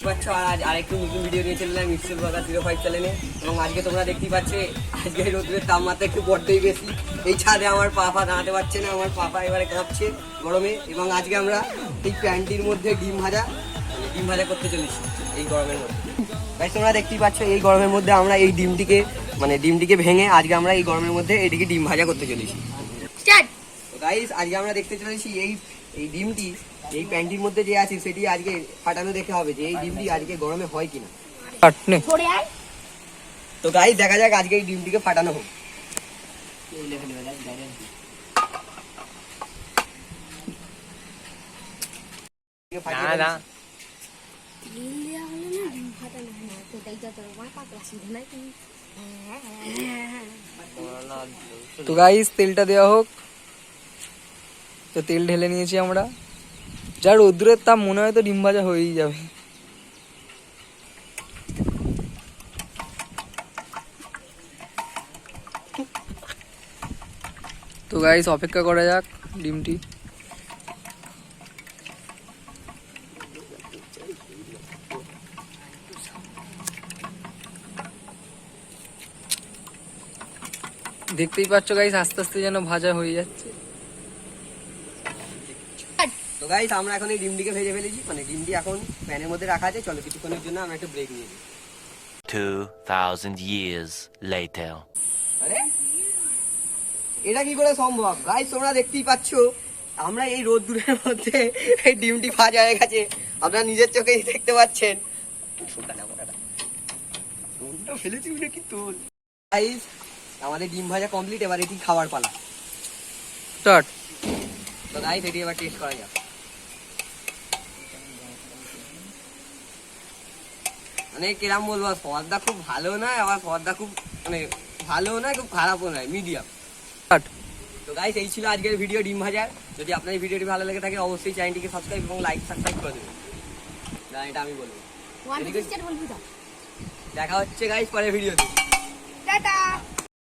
পাচ্ছ আর আরেকটু নতুন ভিডিও নিয়ে চলে এলাম মিক্সেল ব্লগার 05 চ্যানেলে। এবং আজকে তোমরা দেখতেই পাচ্ছে আজকে রোদ্রের তাপমাত্রা একটু বড্ডই বেশি। এই ছাদে আমার পাপা দাঁড়াতে পারছে না, আমার পাপা এবারে কাঁপছে গরমে। এবং আজকে আমরা এই প্যান্টির মধ্যে ডিম ভাজা করতে চলেছি এই গরমের মধ্যে। তাই তোমরা দেখতেই পাচ্ছ এই গরমের মধ্যে আমরা এই ডিমটিকে ভেঙে আজকে আমরা এই গরমের মধ্যে এটিকে ডিম ভাজা করতে চলেছি। তো গাইস আজকে আমরা দেখতে চলেছি এই ডিমটি এই প্যান্টির মধ্যে যে আছে সেটি আজকে ফাটানো দেখতে হবে যে এই ডিমটি আজকে গরমে হয় কিনা। তো গাইস দেখা যাক আজকে এই ডিমটিকে ফাটানো হোক। তো গাইস তেলটা দেওয়া হোক। তো তেল ঢেলে নিয়েছি আমরা। যা রোদ্রের তাপ মনে হয় তো ডিম ভাজা হয়েই যাবে। তো গাইস অপেক্ষা করা যাক ডিমটি। দেখতেই পাচ্ছ গাইস আস্তে আস্তে যেন ভাজা হয়ে যাচ্ছে। তো গাইস আমরা এখন এই ডিমটিকে ভেজে ফেলেছি, ডিমটি এখন প্যানের মধ্যে রাখা আছে। চলো কিছুক্ষণের জন্য আমরা একটু ব্রেক নিয়ে নিই। 2000 years later. আরে এটা কি করে সম্ভব? গাইস তোমরা দেখতেই পাচ্ছ আমরা এই রোদ্দুরের মধ্যে এই ডিমটি ভাজা হয়ে গেছে, আপনারা নিজের চোখেই দেখতে পাচ্ছেন। গাইস আমাদের ডিম ভাজা কমপ্লিট, এবার এটি খাওয়ার পালা। স্টার্ট। তো গাইস এটি এবার টেস্ট করা যাক। কিরম বলবো, স্বাদটা খুব ভালো নয়, আবার স্বাদটা খুব ভালো নয়, খুব খারাপও নয়, মিডিয়াম। তো গাইস এই ছিল আজকের ভিডিও ডিম ভাজার। যদি আপনার এই ভিডিওটি ভালো লেগে থাকে অবশ্যই চ্যানেলটিকে সাবস্ক্রাইব এবং সাবস্ক্রাইব করে দেবেন। এটা আমি বলবো। দেখা হচ্ছে গাইস পরের ভিডিওতে। টাটা।